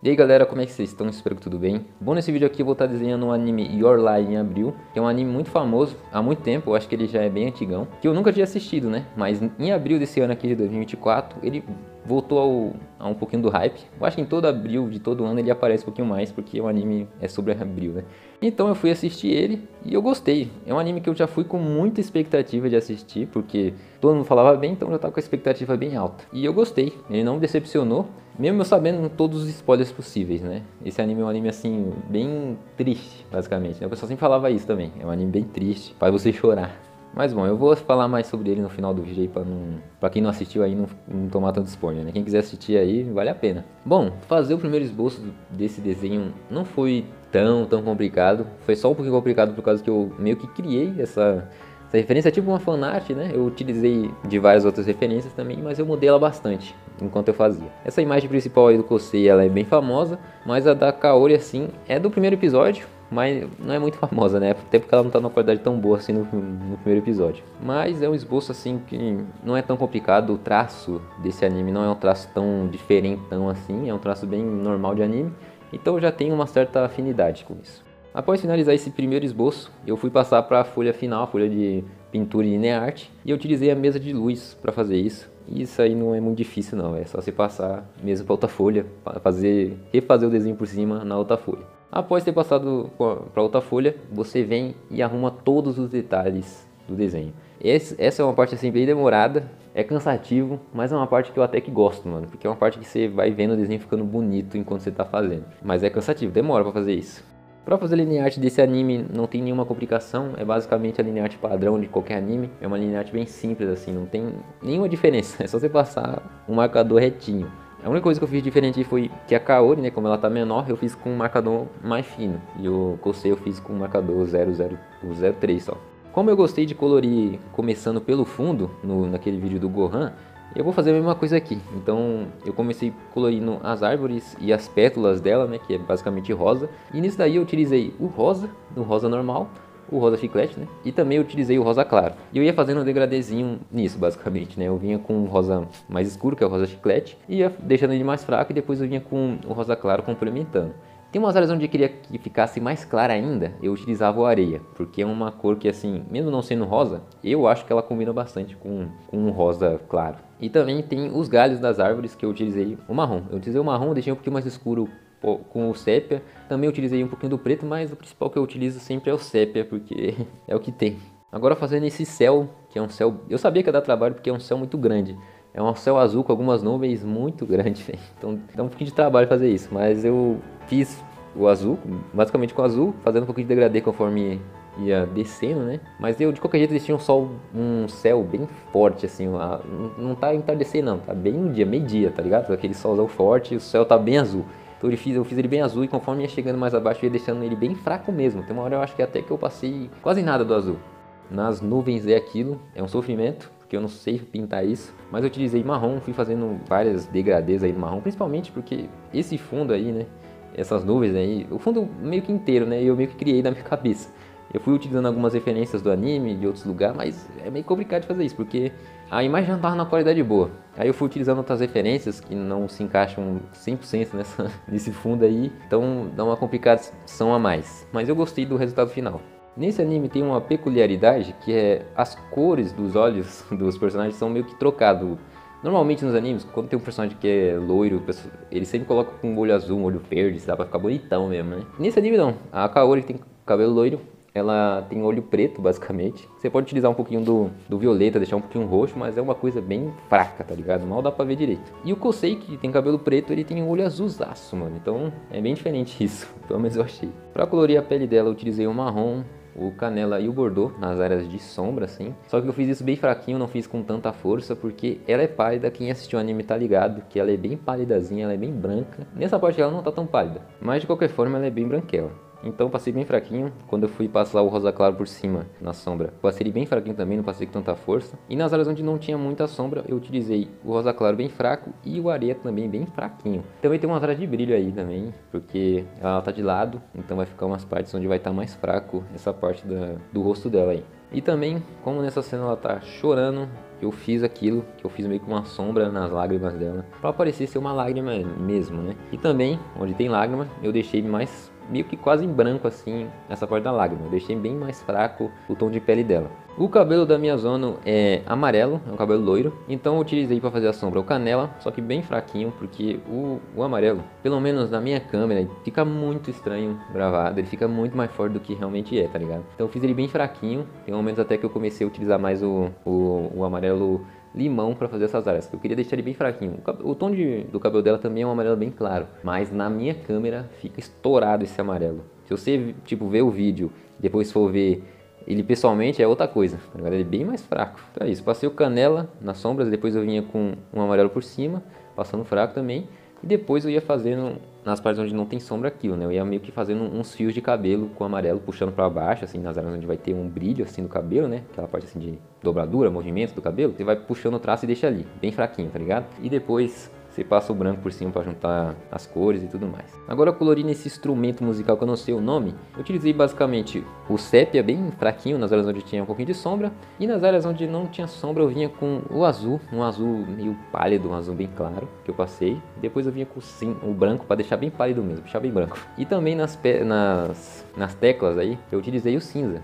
E aí galera, como é que vocês estão? Espero que tudo bem. Bom, nesse vídeo aqui eu vou estar desenhando um anime Your Lie em Abril, que é um anime muito famoso há muito tempo, eu acho que ele já é bem antigão, que eu nunca tinha assistido, né? Mas em abril desse ano aqui de 2024, ele voltou a um pouquinho do hype. Eu acho que em todo abril de todo ano ele aparece um pouquinho mais, porque o anime é sobre abril, né? Então eu fui assistir ele e eu gostei. É um anime que eu já fui com muita expectativa de assistir, porque todo mundo falava bem, então eu já estava com a expectativa bem alta. E eu gostei, ele não me decepcionou. Mesmo eu sabendo todos os spoilers possíveis, né? Esse anime é um anime, assim, bem triste, basicamente, né? O pessoal sempre falava isso também. É um anime bem triste, faz você chorar. Mas bom, eu vou falar mais sobre ele no final do vídeo aí pra quem não assistiu aí não tomar tanto spoiler, né? Quem quiser assistir aí, vale a pena. Bom, fazer o primeiro esboço desse desenho não foi tão complicado. Foi só um pouquinho complicado por causa que eu meio que criei essa referência. É tipo uma fanart, né? Eu utilizei de várias outras referências também, mas eu mudei ela bastante enquanto eu fazia. Essa imagem principal aí do Kosei, ela é bem famosa, mas a da Kaori, assim, é do primeiro episódio, mas não é muito famosa, né? Até porque ela não tá numa qualidade tão boa assim no primeiro episódio. Mas é um esboço, assim, que não é tão complicado. O traço desse anime não é um traço tão diferentão assim, é um traço bem normal de anime, então eu já tenho uma certa afinidade com isso. Após finalizar esse primeiro esboço, eu fui passar para a folha final, a folha de pintura e linearte, e eu utilizei a mesa de luz para fazer isso. E isso aí não é muito difícil não, é só você passar mesmo para outra folha, para refazer o desenho por cima na outra folha. Após ter passado para outra folha, você vem e arruma todos os detalhes do desenho. Essa é uma parte assim bem demorada, é cansativo, mas é uma parte que eu até que gosto, mano, porque é uma parte que você vai vendo o desenho ficando bonito enquanto você tá fazendo. Mas é cansativo, demora para fazer isso. Para fazer a linearte desse anime não tem nenhuma complicação, é basicamente a linearte padrão de qualquer anime, é uma linearte bem simples assim, não tem nenhuma diferença, é só você passar um marcador retinho. A única coisa que eu fiz diferente foi que a Kaori, né, como ela tá menor, eu fiz com um marcador mais fino, e o Kosei eu fiz com um marcador 003 só. Como eu gostei de colorir começando pelo fundo, naquele vídeo do Gohan, eu vou fazer a mesma coisa aqui. Então eu comecei colorindo as árvores e as pétalas dela, né, que é basicamente rosa. E nisso daí eu utilizei o rosa normal, o rosa chiclete, né, e também eu utilizei o rosa claro. E eu ia fazendo um degradêzinho nisso, basicamente, né. Eu vinha com o rosa mais escuro, que é o rosa chiclete, e ia deixando ele mais fraco, e depois eu vinha com o rosa claro complementando. Tem umas áreas onde eu queria que ficasse mais clara ainda, eu utilizava o areia, porque é uma cor que, assim, mesmo não sendo rosa, eu acho que ela combina bastante com um rosa claro. E também tem os galhos das árvores que eu utilizei o marrom. Eu utilizei o marrom, deixei um pouquinho mais escuro com o sépia. Também utilizei um pouquinho do preto, mas o principal que eu utilizo sempre é o sépia, porque é o que tem. Agora fazendo esse céu, que é um céu... Eu sabia que ia dar trabalho porque é um céu muito grande. É um céu azul com algumas nuvens muito grandes, então dá um pouquinho de trabalho fazer isso. Mas eu fiz o azul, basicamente com o azul, fazendo um pouquinho de degradê conforme ia descendo, né? Mas eu de qualquer jeito eles tinham um céu bem forte, assim, não tá entardecer não, tá bem no dia, meio-dia, tá ligado? Aquele solzão forte, o céu tá bem azul. Então eu fiz ele bem azul e conforme ia chegando mais abaixo eu ia deixando ele bem fraco mesmo. Tem uma hora eu acho que até que eu passei quase nada do azul. Nas nuvens é aquilo, é um sofrimento, porque eu não sei pintar isso. Mas eu utilizei marrom, fui fazendo várias degradês aí no marrom, principalmente porque esse fundo aí, né? Essas nuvens aí, o fundo meio que inteiro, né? Eu meio que criei na minha cabeça. Eu fui utilizando algumas referências do anime, de outros lugares, mas é meio complicado de fazer isso, porque a imagem já não estava na qualidade boa. Aí eu fui utilizando outras referências que não se encaixam 100% nesse fundo aí, então dá uma complicação a mais. Mas eu gostei do resultado final. Nesse anime tem uma peculiaridade que é as cores dos olhos dos personagens são meio que trocados. Normalmente nos animes, quando tem um personagem que é loiro, ele sempre coloca com um olho azul, um olho verde, dá pra ficar bonitão mesmo, né? Nesse anime não, a Kaori tem cabelo loiro, ela tem olho preto, basicamente. Você pode utilizar um pouquinho do violeta, deixar um pouquinho roxo, mas é uma coisa bem fraca, tá ligado? Mal dá pra ver direito. E o Kosei, que tem cabelo preto, ele tem um olho azulzaço, mano. Então é bem diferente isso, pelo menos eu achei. Pra colorir a pele dela, eu utilizei o marrom, o canela e o bordô nas áreas de sombra, assim. Só que eu fiz isso bem fraquinho, não fiz com tanta força, porque ela é pálida. Quem assistiu o anime tá ligado que ela é bem pálidazinha, ela é bem branca. Nessa parte ela não tá tão pálida, mas de qualquer forma ela é bem branquela. Então passei bem fraquinho. Quando eu fui passar o rosa claro por cima na sombra, passei ele bem fraquinho também, não passei com tanta força. E nas áreas onde não tinha muita sombra, eu utilizei o rosa claro bem fraco e o areia também bem fraquinho. Também tem umas áreas de brilho aí também, porque ela tá de lado, então vai ficar umas partes onde vai estar mais fraco essa parte do rosto dela aí. E também, como nessa cena ela tá chorando, eu fiz aquilo, que eu fiz meio que uma sombra nas lágrimas dela, pra parecer ser uma lágrima mesmo, né? E também, onde tem lágrima, eu deixei mais, meio que quase em branco assim, essa parte da lágrima. Eu deixei bem mais fraco o tom de pele dela. O cabelo da minha Zono é amarelo, é um cabelo loiro, então eu utilizei para fazer a sombra o canela, só que bem fraquinho, porque o amarelo, pelo menos na minha câmera, fica muito estranho gravado, ele fica muito mais forte do que realmente é, tá ligado? Então eu fiz ele bem fraquinho, tem momentos até que eu comecei a utilizar mais o amarelo limão para fazer essas áreas, eu queria deixar ele bem fraquinho. O tom do cabelo dela também é um amarelo bem claro, mas na minha câmera fica estourado esse amarelo. Se você, tipo, ver o vídeo e depois for ver ele pessoalmente, é outra coisa, tá ligado? Ele é bem mais fraco. Então é isso, passei o canela nas sombras, depois eu vinha com um amarelo por cima, passando fraco também. E depois eu ia fazendo, nas partes onde não tem sombra, aquilo, né? Eu ia meio que fazendo uns fios de cabelo com amarelo, puxando pra baixo, assim, nas áreas onde vai ter um brilho, assim, do cabelo, né? Aquela parte, assim, de dobradura, movimento do cabelo. Você vai puxando o traço e deixa ali, bem fraquinho, tá ligado? E depois você passa o branco por cima para juntar as cores e tudo mais. Agora colorindo esse instrumento musical que eu não sei o nome, eu utilizei basicamente o sépia bem fraquinho nas áreas onde tinha um pouquinho de sombra, e nas áreas onde não tinha sombra eu vinha com o azul, um azul meio pálido, um azul bem claro que eu passei. Depois eu vinha com o branco para deixar bem pálido mesmo, deixar bem branco. E também nas teclas aí eu utilizei o cinza,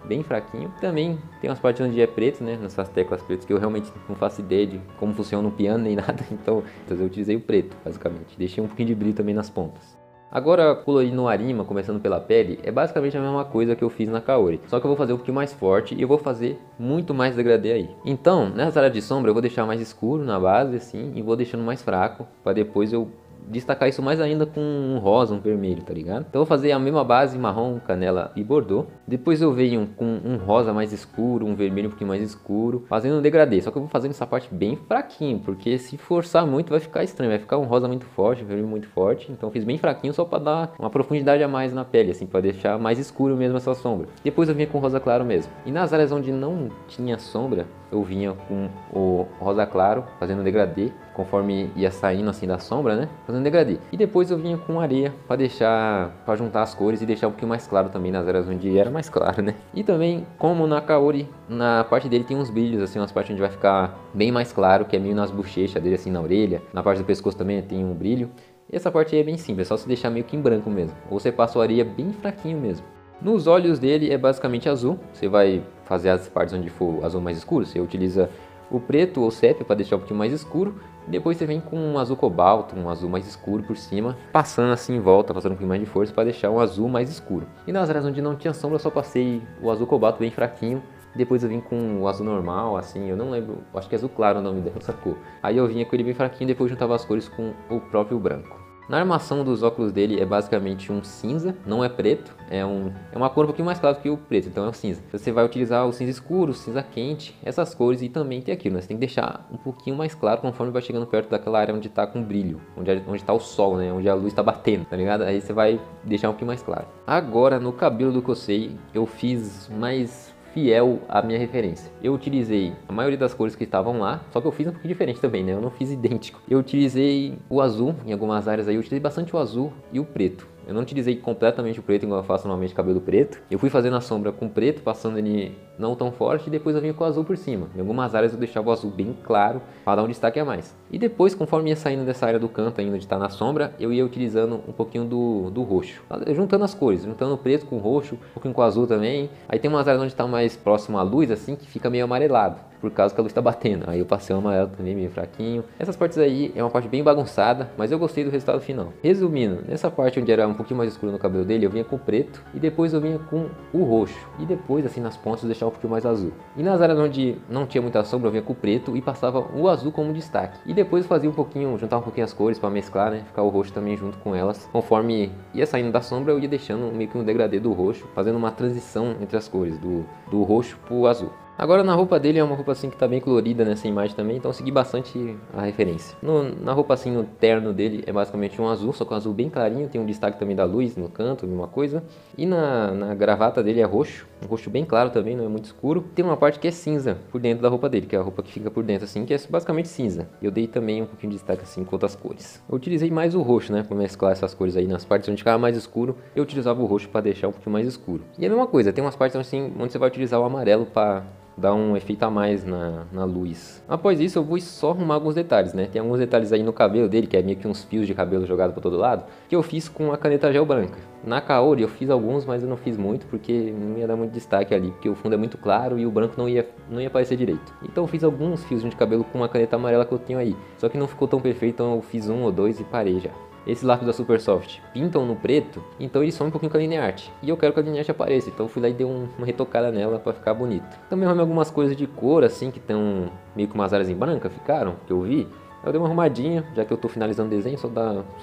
bem fraquinho. Também tem umas partes onde é preto, né, nessas teclas pretas que eu realmente não faço ideia de como funciona o piano nem nada. Então eu utilizei o preto, basicamente. Deixei um pouquinho de brilho também nas pontas. Agora, colorindo o Arima, começando pela pele, é basicamente a mesma coisa que eu fiz na Kaori. Só que eu vou fazer um pouquinho mais forte e eu vou fazer muito mais degradê aí. Então, nessa área de sombra, eu vou deixar mais escuro na base, assim, e vou deixando mais fraco, para depois eu destacar isso mais ainda com um rosa, um vermelho, tá ligado? Então eu vou fazer a mesma base, marrom, canela e bordô. Depois eu venho com um rosa mais escuro, um vermelho um pouquinho mais escuro, fazendo um degradê. Só que eu vou fazendo essa parte bem fraquinho, porque se forçar muito vai ficar estranho, vai ficar um rosa muito forte, um vermelho muito forte. Então eu fiz bem fraquinho só para dar uma profundidade a mais na pele, assim, para deixar mais escuro mesmo essa sombra. Depois eu vinha com rosa claro mesmo. E nas áreas onde não tinha sombra, eu vinha com o rosa claro, fazendo degradê, conforme ia saindo assim da sombra, né? Fazendo degradê. E depois eu vinha com areia para juntar as cores e deixar um pouquinho mais claro também nas áreas onde era mais claro, né? E também, como na Kaori, na parte dele tem uns brilhos, assim, umas partes onde vai ficar bem mais claro, que é meio nas bochechas dele, assim, na orelha. Na parte do pescoço também tem um brilho. E essa parte aí é bem simples, é só se deixar meio que em branco mesmo. Ou você passa a areia bem fraquinho mesmo. Nos olhos dele é basicamente azul. Você vai fazer as partes onde for azul mais escuro, você utiliza o preto ou sépia para deixar um pouquinho mais escuro. E depois você vem com um azul cobalto, um azul mais escuro por cima, passando assim em volta, passando um pouquinho mais de força para deixar um azul mais escuro. E nas áreas onde não tinha sombra eu só passei o azul cobalto bem fraquinho. Depois eu vim com o azul normal, assim, eu não lembro, acho que é azul claro o nome dessa cor. Aí eu vinha com ele bem fraquinho, depois juntava as cores com o próprio branco. Na armação dos óculos dele é basicamente um cinza, não é preto, é uma cor um pouquinho mais clara que o preto, então é o cinza. Você vai utilizar o cinza escuro, o cinza quente, essas cores, e também tem aquilo, né? Você tem que deixar um pouquinho mais claro conforme vai chegando perto daquela área onde tá com brilho, onde tá o sol, né? Onde a luz tá batendo, tá ligado? Aí você vai deixar um pouquinho mais claro. Agora no cabelo do Kosei eu fiz mais fiel à minha referência. Eu utilizei a maioria das cores que estavam lá, só que eu fiz um pouquinho diferente também, né? Eu não fiz idêntico. Eu utilizei o azul em algumas áreas aí, eu utilizei bastante o azul e o preto. Eu não utilizei completamente o preto igual eu faço normalmente cabelo preto. Eu fui fazendo a sombra com preto, passando ele não tão forte, e depois eu vinha com o azul por cima. Em algumas áreas eu deixava o azul bem claro para dar um destaque a mais. E depois, conforme ia saindo dessa área do canto ainda de estar na sombra, eu ia utilizando um pouquinho do roxo. Juntando as cores, juntando o preto com o roxo, um pouquinho com o azul também. Aí tem umas áreas onde está mais próximo à luz, assim, que fica meio amarelado, por causa que a luz está batendo. Aí eu passei o amarelo também meio fraquinho. Essas partes aí é uma parte bem bagunçada, mas eu gostei do resultado final. Resumindo, nessa parte onde era um pouquinho mais escuro no cabelo dele, eu vinha com o preto, e depois eu vinha com o roxo, e depois assim nas pontas eu deixava um pouquinho mais azul. E nas áreas onde não tinha muita sombra eu vinha com o preto e passava o azul como destaque. E depois eu fazia um pouquinho, juntava um pouquinho as cores para mesclar, né, ficar o roxo também junto com elas. Conforme ia saindo da sombra eu ia deixando meio que um degradê do roxo, fazendo uma transição entre as cores, do roxo pro azul. Agora na roupa dele é uma roupa assim que tá bem colorida nessa imagem também, então eu segui bastante a referência. Na roupa assim, no terno dele é basicamente um azul, só que um azul bem clarinho, tem um destaque também da luz no canto, alguma coisa. E na gravata dele é roxo, um roxo bem claro também, não é muito escuro. Tem uma parte que é cinza por dentro da roupa dele, que é a roupa que fica por dentro assim, que é basicamente cinza. Eu dei também um pouquinho de destaque assim com outras cores. Eu utilizei mais o roxo, né, para mesclar essas cores aí. Nas partes onde ficava mais escuro, eu utilizava o roxo para deixar um pouquinho mais escuro. E a mesma coisa, tem umas partes assim onde você vai utilizar o amarelo para dá um efeito a mais na luz. Após isso eu vou só arrumar alguns detalhes, né? Tem alguns detalhes aí no cabelo dele, que é meio que uns fios de cabelo jogados para todo lado, que eu fiz com a caneta gel branca. Na Kaori eu fiz alguns, mas eu não fiz muito, porque não ia dar muito destaque ali, porque o fundo é muito claro e o branco não ia aparecer direito. Então eu fiz alguns fios de cabelo com a caneta amarela que eu tenho aí, só que não ficou tão perfeito, então eu fiz um ou dois e parei já. Esses lápis da Supersoft pintam no preto, então eles somem um pouquinho com a lineart. E eu quero que a lineart apareça, então eu fui lá e dei uma retocada nela pra ficar bonito. Também arrumei algumas coisas de cor, assim, que estão meio que umas áreas em branca, ficaram, que eu vi. Eu dei uma arrumadinha, já que eu tô finalizando o desenho, só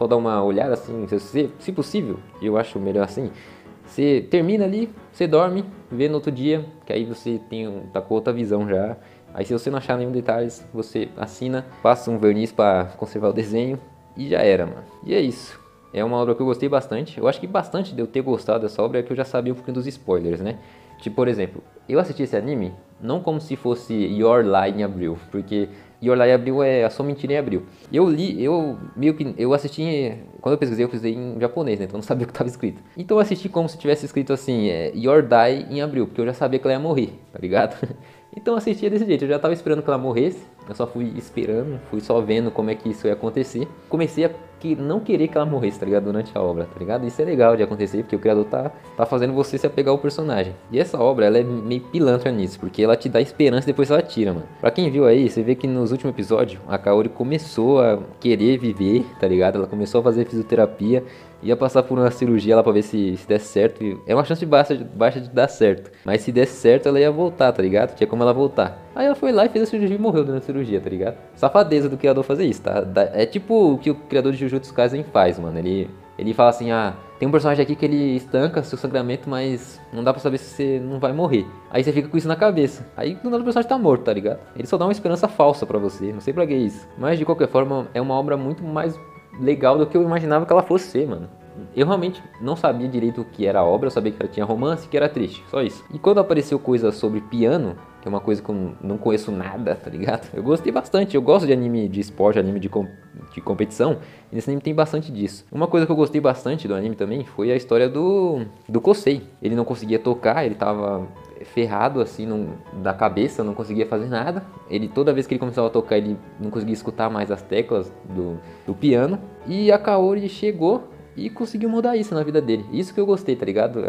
dá uma olhada assim, se possível, eu acho melhor assim. Você termina ali, você dorme, vê no outro dia, que aí você tá com outra visão já. Aí se você não achar nenhum detalhe, você assina, passa um verniz pra conservar o desenho. E já era, mano. E é isso. É uma obra que eu gostei bastante. Eu acho que bastante de eu ter gostado dessa obra é que eu já sabia um pouquinho dos spoilers, né? Tipo, por exemplo, eu assisti esse anime não como se fosse Your Lie em Abril, porque Your Lie em Abril é A Sua Mentira em Abril. Eu assisti, quando eu pesquisei em japonês, né? Então eu não sabia o que estava escrito. Então eu assisti como se tivesse escrito assim, Your Die em Abril, porque eu já sabia que ela ia morrer, tá ligado? Então eu assistia desse jeito, eu já tava esperando que ela morresse, eu só fui esperando, fui só vendo como é que isso ia acontecer. Comecei a não querer que ela morresse, tá ligado? Durante a obra, tá ligado? Isso é legal de acontecer, porque o criador tá fazendo você se apegar ao personagem. E essa obra, ela é meio pilantra nisso, porque ela te dá esperança e depois ela tira, mano. Pra quem viu aí, você vê que nos últimos episódios, a Kaori começou a querer viver, tá ligado? Ela começou a fazer fisioterapia, ia passar por uma cirurgia lá pra ver se desse certo. É uma chance baixa de dar certo. Mas se desse certo, ela ia voltar, tá ligado? Tinha como ela voltar. Aí ela foi lá e fez a cirurgia e morreu durante a cirurgia, tá ligado? Safadeza do criador fazer isso, tá? É tipo o que o criador de Jujutsu Kaisen faz, mano. Ele fala assim, tem um personagem aqui que ele estanca seu sangramento, mas não dá pra saber se você não vai morrer. Aí você fica com isso na cabeça. Aí do nada o personagem tá morto, tá ligado? Ele só dá uma esperança falsa pra você, não sei pra que isso. Mas de qualquer forma, é uma obra muito mais legal do que eu imaginava que ela fosse ser, mano. Eu realmente não sabia direito o que era a obra, eu sabia que ela tinha romance e que era triste, só isso. E quando apareceu coisa sobre piano, que é uma coisa que eu não conheço nada, tá ligado? Eu gostei bastante, eu gosto de anime de esporte, anime de competição, e nesse anime tem bastante disso. Uma coisa que eu gostei bastante do anime também foi a história do Kosei. Ele não conseguia tocar, ele tava ferrado assim da cabeça, não conseguia fazer nada. Toda vez que ele começava a tocar, ele não conseguia escutar mais as teclas do piano. E a Kaori chegou e conseguiu mudar isso na vida dele. Isso que eu gostei, tá ligado?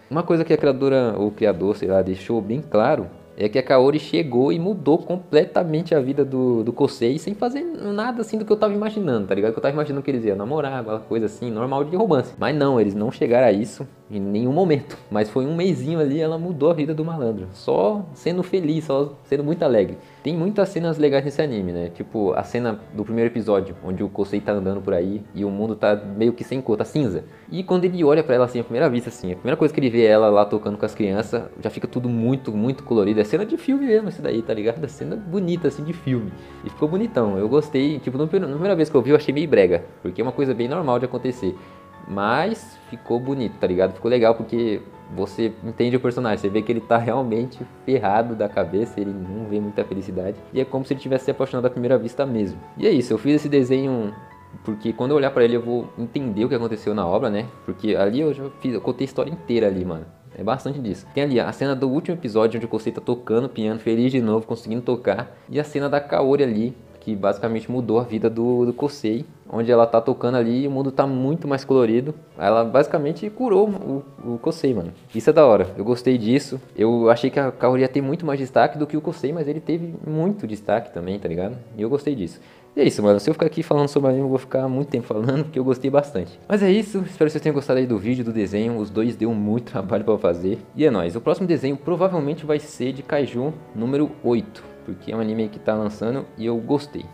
Uma coisa que a criadora, ou o criador, sei lá, deixou bem claro é que a Kaori chegou e mudou completamente a vida do Kosei sem fazer nada assim do que eu tava imaginando, tá ligado? Que eu tava imaginando que eles iam namorar, aquela coisa assim, normal de romance. Mas não, eles não chegaram a isso em nenhum momento. Mas foi um mesinho ali, ela mudou a vida do malandro. Só sendo feliz, só sendo muito alegre. Tem muitas cenas legais nesse anime, né? Tipo, a cena do primeiro episódio, onde o Kosei tá andando por aí e o mundo tá meio que sem cor, tá cinza. E quando ele olha pra ela assim, à primeira vista assim, a primeira coisa que ele vê ela lá tocando com as crianças, já fica tudo muito, muito colorido. É cena de filme mesmo, isso daí, tá ligado? É cena bonita, assim, de filme. E ficou bonitão. Eu gostei, tipo, na primeira vez que eu vi, eu achei meio brega, porque é uma coisa bem normal de acontecer. Mas ficou bonito, tá ligado? Ficou legal porque você entende o personagem, você vê que ele tá realmente ferrado da cabeça, ele não vê muita felicidade. E é como se ele tivesse se apaixonado à primeira vista mesmo. E é isso, eu fiz esse desenho porque quando eu olhar pra ele eu vou entender o que aconteceu na obra, né? Porque ali eu contei a história inteira ali, mano. É bastante disso. Tem ali a cena do último episódio onde o Kosei tá tocando piano, feliz de novo, conseguindo tocar. E a cena da Kaori ali, que basicamente mudou a vida do Kosei, onde ela tá tocando ali e o mundo tá muito mais colorido. Ela basicamente curou o Kosei, mano. Isso é da hora, eu gostei disso. Eu achei que a Kaori ia ter muito mais destaque do que o Kosei, mas ele teve muito destaque também, tá ligado? E eu gostei disso. E é isso, mano. Se eu ficar aqui falando sobre anime, eu vou ficar muito tempo falando, porque eu gostei bastante. Mas é isso, espero que vocês tenham gostado aí do vídeo, do desenho. Os dois deu muito trabalho pra fazer. E é nóis. O próximo desenho provavelmente vai ser de Kaiju número 8, porque é um anime que tá lançando e eu gostei.